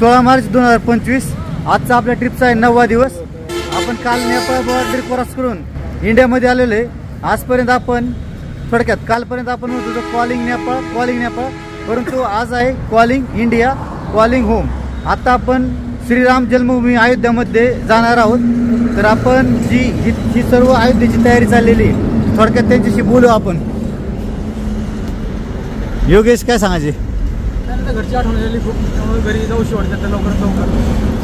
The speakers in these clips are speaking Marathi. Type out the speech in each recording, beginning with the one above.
16 मार्च 2025 आजचा आपल्या ट्रिपचा आहे 9वा दिवस। आपण काल नेपाळ बॉर्डर क्रॉस करून इंडियामध्ये आलेलो आहे। आजपर्यंत आपण थोडक्यात कालपर्यंत आपण होतो तो कॉलिंग नेपाळ, परंतु आज आहे कॉलिंग इंडिया, कॉलिंग होम। आता आपण श्रीराम जन्मभूमी अयोध्यामध्ये जाणार आहोत। तर आपण ही सर्व अयोध्येची तयारी चाललेली आहे, थोडक्यात त्यांच्याशी बोलू आपण। योगेश काय सांगायचे? घरची आठवण झाली खूप, त्यामुळे घरी जाऊशी वाटतं लवकर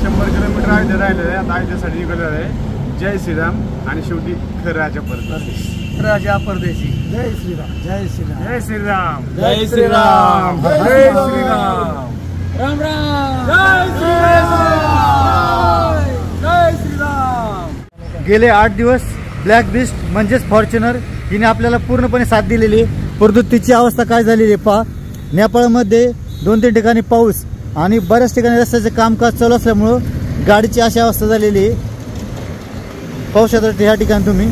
100 किलोमीटर अयोध्या राहिलेलं आहे। आता अयोध्येसाठी निघालेलं आहे। जय श्रीराम आणि शेवटी खराच्या परदेशी, राजा परदेशी। जय श्रीराम, जय श्रीराम, जय श्रीराम, जय श्रीराम, जय श्रीराम, राम राम, जय श्रीराम, जय श्रीराम। गेले 8 दिवस ब्लॅक बिस्ट म्हणजेच फॉर्च्युनर हिने आपल्याला पूर्णपणे साथ दिलेली आहे। परंतु तिची अवस्था काय झालेली आहे पहा। नेपाळमध्ये 2-3 ठिकाणी पाऊस आणि बऱ्याच ठिकाणी रस्त्याचे कामकाज चालू असल्यामुळं गाडीची अशी अवस्था झालेली आहे। पाहू शकता ह्या ठिकाणी तुम्ही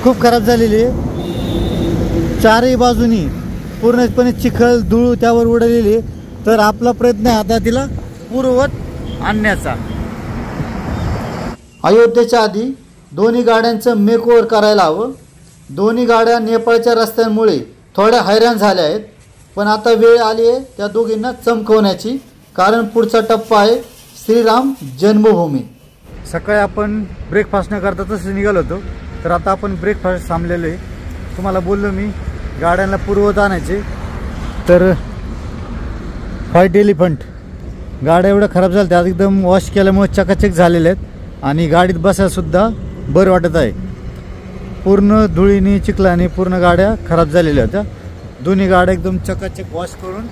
खूप खराब झालेली आहे। चारही बाजूनी पूर्णपणे चिखल धूळ त्यावर उडलेली आहे। तर आपला प्रयत्न आहे आता तिला पूर्ववत आणण्याचा। अयोध्येच्या आधी दोन्ही गाड्यांचं मेकओव्हर करायला हवं। दोन्ही गाड्या नेपाळच्या रस्त्यांमुळे थोड्या हैराण झाल्या आहेत, पण आता वेळ आली आहे त्या दोघींना चमकवण्याची, कारण पुढचा टप्पा आहे श्रीराम जन्मभूमी। सकाळी आपण ब्रेकफास्ट न करता तसं निघालो होतो, तर आता आपण ब्रेकफास्ट थांबलेलो आहे। तुम्हाला बोललो मी गाड्यांना पूर्ववत आणायचे। तर व्हाईट एलिफंट गाड्या एवढ्या खराब झाल्या त्या एकदम वॉश केल्यामुळे चकाचक झालेल्या आहेत आणि गाडीत बसायला सुद्धा बरं वाटत आहे। पूर्ण धुळीने चिखलाने पूर्ण गाड्या खराब झालेल्या होत्या। दोन्ही गाड्या एकदम चकाचक वॉश करून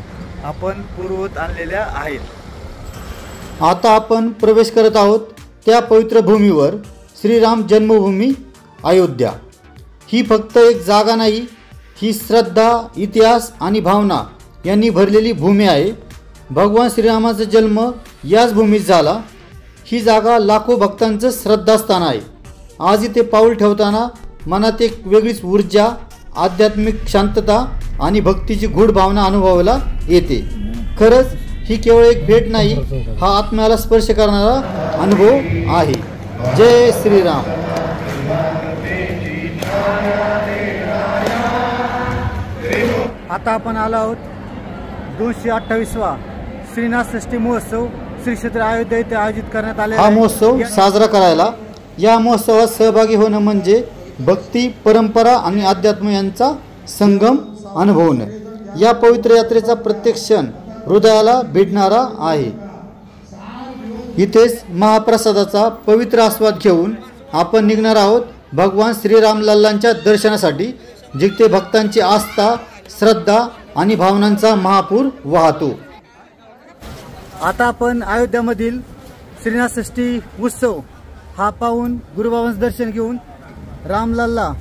आपण पूर्ववत आणलेल्या आहेत। आता आपण प्रवेश करत आहोत त्या पवित्र भूमीवर, श्रीराम जन्मभूमी अयोध्या। ही फक्त एक जागा नाही, ही श्रद्धा, इतिहास आणि भावना यांनी भरलेली भूमी आहे। भगवान श्रीरामाचा जन्म याच भूमीत झाला। ही जागा लाखो भक्तांचं श्रद्धास्थान आहे। आज इथे पाऊल ठेवताना मनात एक वेगळीच ऊर्जा, आध्यात्मिक शांतता आणि भक्तीची गूढ भावना अनुभवायला येते। खरंच ही केवळ एक भेट नाही, हा आत्म्याला स्पर्श करणारा अनुभव आहे। जय श्रीराम। आता आपण आलो आहोत 228वा श्रीनाथ षष्ठी महोत्सव श्री क्षेत्र अयोध्या येथे आयोजित करण्यात आले। हा महोत्सव साजरा करायला, या महोत्सवात सहभागी होणं म्हणजे भक्ती, परंपरा आणि अध्यात्म यांचा संगम अनुभवणं। या पवित्र यात्रेचा प्रत्येक क्षण हृदयाला भिडणारा आहे। इथेच महाप्रसादाचा पवित्र आस्वाद घेऊन आपण निघणार आहोत भगवान श्रीराम लल्लांच्या दर्शनासाठी, जिथे भक्तांची आस्था, श्रद्धा आणि भावनांचा महापूर वाहतो। आता आपण अयोध्यामधील श्रीनाथ षष्ठी उत्सव हा पाहून गुरुबाबांचं दर्शन घेऊन रामलल्ला,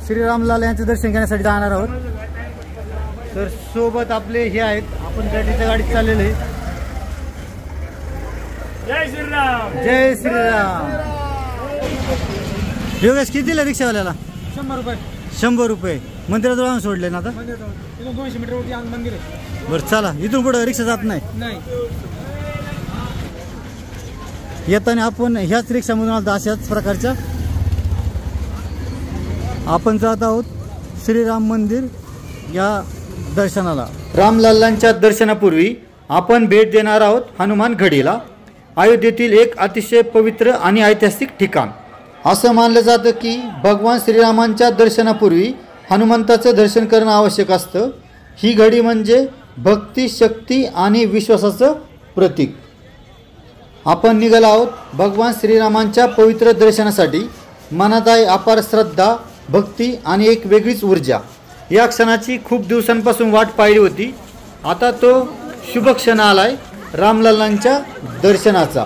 श्रीरामलल्ला यांचे दर्शन घेण्यासाठी जाणार आहोत। तर सोबत आपले हे आहेत, आपण गाडीत चाललेले। जय श्रीराम, जय श्रीराम। योगेश किती दिले रिक्षावाल्याला? 100 रुपये। 100 रुपये मंदिराजवळ आणून सोडले ना आता? 200 मीटर वरती मंदिर आहे। बरं चला, इथून पुढे रिक्षा जात नाही। येताना आपण ह्याच रिक्षामधून आलो, अशाच प्रकारच्या आपण जात आहोत श्रीराम मंदिर या दर्शनाला। रामलल्लांच्या दर्शनापूर्वी आपण भेट देणार आहोत हनुमान गढीला, अयोध्येतील एक अतिशय पवित्र आणि ऐतिहासिक ठिकाण। असं मानलं जातं की भगवान श्रीरामांच्या दर्शनापूर्वी हनुमंताचं दर्शन करणं आवश्यक असतं। ही घडी म्हणजे भक्ती, शक्ती आणि विश्वासाचं प्रतीक। आपण निघालो आहोत भगवान श्रीरामांच्या पवित्र दर्शनासाठी। मनात आहे अपार श्रद्धा, भक्ती आणि एक वेगळीच ऊर्जा। या क्षणाची खूप दिवसांपासून वाट पाहिली होती। आता तो शुभ क्षण आलाय रामलल्लांच्या दर्शनाचा।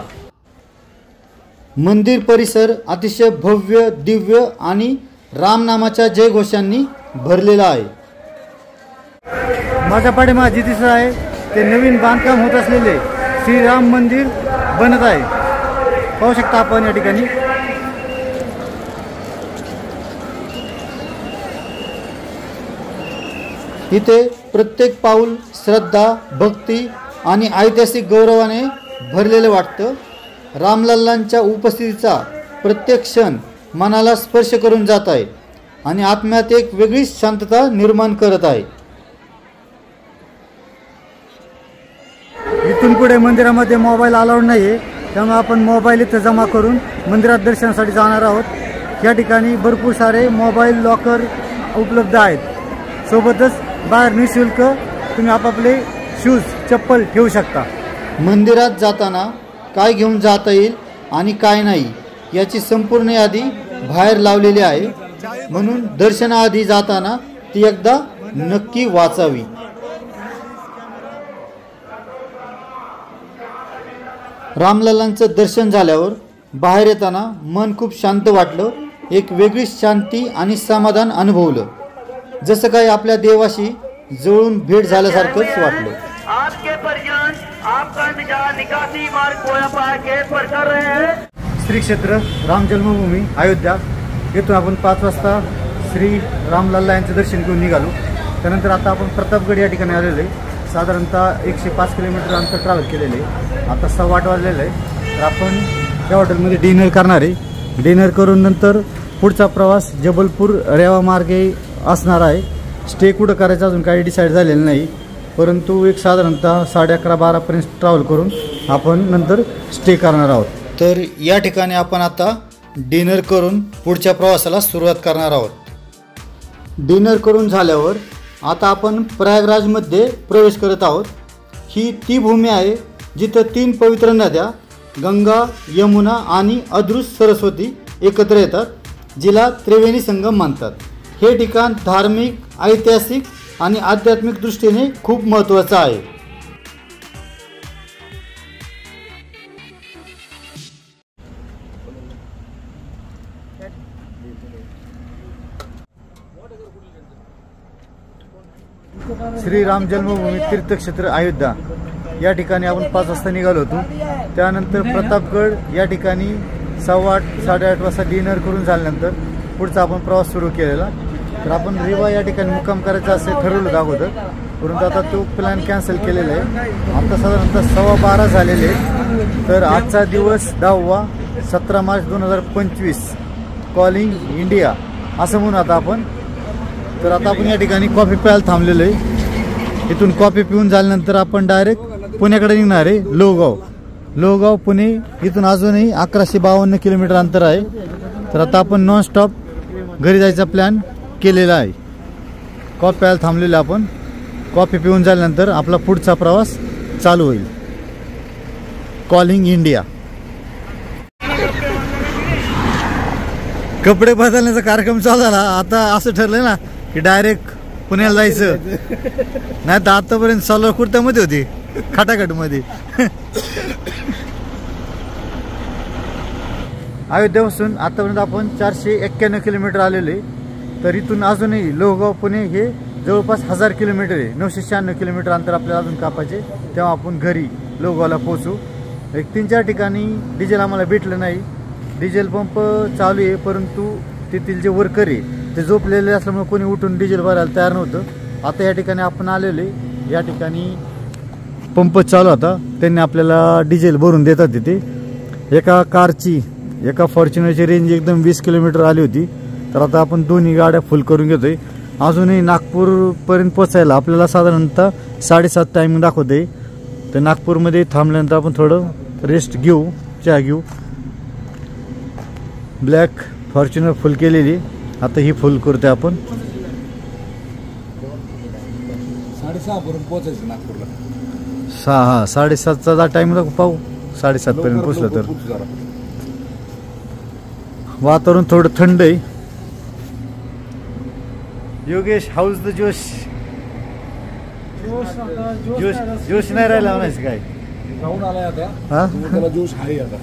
मंदिर परिसर अतिशय भव्य, दिव्य आणि रामनामाच्या जयघोषांनी भरलेला आहे। माझ्या पाठीमागे जे दिसत आहे ते नवीन बांधकाम होत असलेले श्रीराम मंदिर बनत आहे। पाहू शकता आपण या ठिकाणी। इथे प्रत्येक पाऊल श्रद्धा, भक्ती आणि ऐतिहासिक गौरवाने भरलेले वाटतं. रामलल्लांच्या उपस्थितीचा प्रत्येक क्षण मनाला स्पर्श करून जात आहे आणि आत्म्यात एक वेगळीच शांतता निर्माण करत आहे. इथून पुढे मंदिरामध्ये मोबाईल अलाउड नाही आहे, त्यामुळे आपण मोबाईल इथं जमा करून मंदिरात दर्शनासाठी जाणार आहोत. या ठिकाणी भरपूर सारे मोबाईल लॉकर उपलब्ध आहेत. सोबतच बाहेर निःशुल्क तुम्ही आपापले शूज चप्पल ठेवू शकता. मंदिरात जाताना काय घेऊन जाता येईल आणि काय नाही याची संपूर्ण यादी बाहेर लावलेली आहे, म्हणून दर्शनाआधी जाताना ती एकदा नक्की वाचावी. रामलल्लांचं दर्शन झाल्यावर बाहेर येताना मन खूप शांत वाटलं. एक वेगळीच शांती आणि समाधान अनुभवलं, जसं काही आपल्या देवाशी जवळून भेट झाल्यासारखंच वाटलं. आपके परिजन आपका निकासी मार्ग कोयापा गेट पर कर रहे हैं. श्री क्षेत्र राम जन्मभूमी अयोध्या येथून आपण 5 वाजता श्री रामलल्ला यांचं दर्शन घेऊन निघालो. त्यानंतर आता आपण प्रतापगड या ठिकाणी आलेलो आहे. साधारणतः 105 किलोमीटर अंतर ट्रॅव्हल केलेलं आहे. आता 8:15 वाजलेलं आहे. तर आपण त्या हॉटेलमध्ये डिनर करणार आहे. डिनर करून नंतर पुढचा प्रवास जबलपूर रेवा मार्गे असणार आहे. स्टे कुठं करायचं अजून काही डिसाईड झालेलं नाही, परंतु एक साधारणतः 11:30-12पर्यंत ट्रॅव्हल करून आपण नंतर स्टे करणार आहोत. तर या ठिकाणी आपण आता डिनर करून पुढच्या प्रवासाला सुरुवात करणार आहोत. डिनर करून झाल्यावर आता आपण प्रयागराजमध्ये प्रवेश करत आहोत. ही ती भूमी आहे जिथं 3 पवित्र नद्या गंगा, यमुना आणि अदृश्य सरस्वती एकत्र येतात, जिला त्रिवेणी संगम म्हणतात. हे ठिकाण धार्मिक, ऐतिहासिक आणि आध्यात्मिक दृष्टीने खूप महत्त्वाचं आहे. श्री राम जन्मभूमी तीर्थक्षेत्र अयोध्या या ठिकाणी आपण 5 वाजता निघालो होतो. त्यानंतर प्रतापगड या ठिकाणी 8:15 8:30 वाजता डिनर करून झाल्यानंतर पुढचा आपण प्रवास सुरू केलेला. तर आपण रेवा या ठिकाणी मुक्काम करायचा असं ठरवलं अगोदर, परंतु आता तो प्लॅन कॅन्सल केलेला आहे. आता साधारणतः 12:15 झालेले. तर आजचा दिवस 10वा 17 मार्च 2025 कॉलिंग इंडिया असं म्हणून आता आपण. तर आता आपण या ठिकाणी कॉफी प्यायला थांबलेलो आहे. इथून कॉफी पिऊन झाल्यानंतर आपण डायरेक्ट पुण्याकडे निघणार आहे. लोहगाव पुणे इथून अजूनही 1152 किलोमीटर अंतर आहे. तर आता आपण नॉनस्टॉप घरी जायचा प्लॅन केलेला आहे. कॉफी प्यायला थांबलेलो आपण. कॉफी पिऊन झाल्यानंतर आपला पुढचा प्रवास चालू होईल. Calling India. कपडे बदलण्याचा कार्यक्रम चालू झाला. आता असं ठरलंय ना की डायरेक्ट पुण्याला जायचं, नाही तर आतापर्यंत सलवार कुर्त्यामध्ये होती खटाखटमध्ये. अयोध्यापासून आतापर्यंत आपण 491 किलोमीटर आलेलो आहे. तर इथून अजूनही लोहगाव पुणे हे जवळपास 1000 किलोमीटर आहे. 996 किलोमीटर अंतर आपल्याला अजून कापायचे, तेव्हा आपण घरी लोहगावला पोहोचू. 3-4 ठिकाणी डिझेल आम्हाला भेटलं नाही. डिझेल पंप चालू आहे, परंतु तेथील जे वर्कर आहे ते झोपलेले असल्यामुळे कोणी उठून डिझेल भरायला तयार नव्हतं. आता या ठिकाणी आपण आलेले. या ठिकाणी पंप चालू होता, त्यांनी आपल्याला डिझेल भरून देतात तिथे. एका कारची, एका फॉर्च्युनरची रेंज एकदम 20 किलोमीटर आली होती. तर आता आपण दोन्ही गाड्या फुल करून घेतोय. अजूनही नागपूरपर्यंत पोचायला आपल्याला साधारणतः 7:30 टायमिंग दाखवते. तर नागपूरमध्ये थांबल्यानंतर आपण थोडं रेस्ट घेऊ, चहा घेऊ. ब्लॅक फॉर्च्युनर फुल केलेली, आता ही फुल करतोय आपण. 6:30 पर्यंत पोहोचायचं नागपूरला. 7:30चा टाइम पाहू. 7:30 पर्यंत पोहोचलं तर. वातावरण थोडं थंड आहे. योगेश, हाऊस द जोश? जोश नाही राहिला म्हणायचं काय? जाऊन आलाय आता. हा, त्याला जोश आहे आता.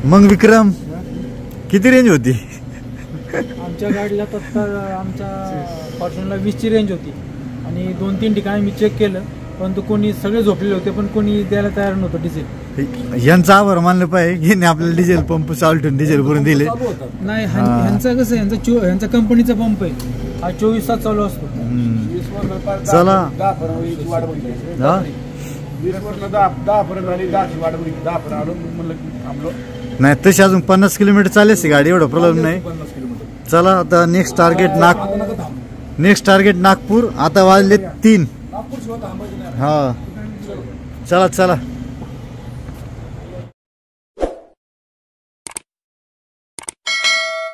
मग विक्रम किती रेंज होती? आमच्या गाडीला तत्काळ आमच्या फॉर्च्युनरला 20ची रेंज होती आणि 2-3 ठिकाणी मी चेक केलं, परंतु कोणी सगळे झोपलेले होते, पण कोणी द्यायला तयार नव्हतं डिझेल. यांचा आभार मानलं पाहिजे, यांनी आपल्याला डिझेल पंप चालू ठेवून डिझेल भरून दिले. नाही ह्यांचा कसं ह्यांचा कंपनीचा पंप आहे, हा 24 तास चालू असतो. चला हा 10 पर्यंत आली, 10ची वाट बघितली, 10 पर्यंत आलो म्हणलं की थांबलो. नाही तशी अजून 50 किलोमीटर चालेल गाडी, एवढा प्रॉब्लेम नाही. चला आता नेक्स्ट टार्गेट नागपूर. आता वाजले 3. हा चला चला.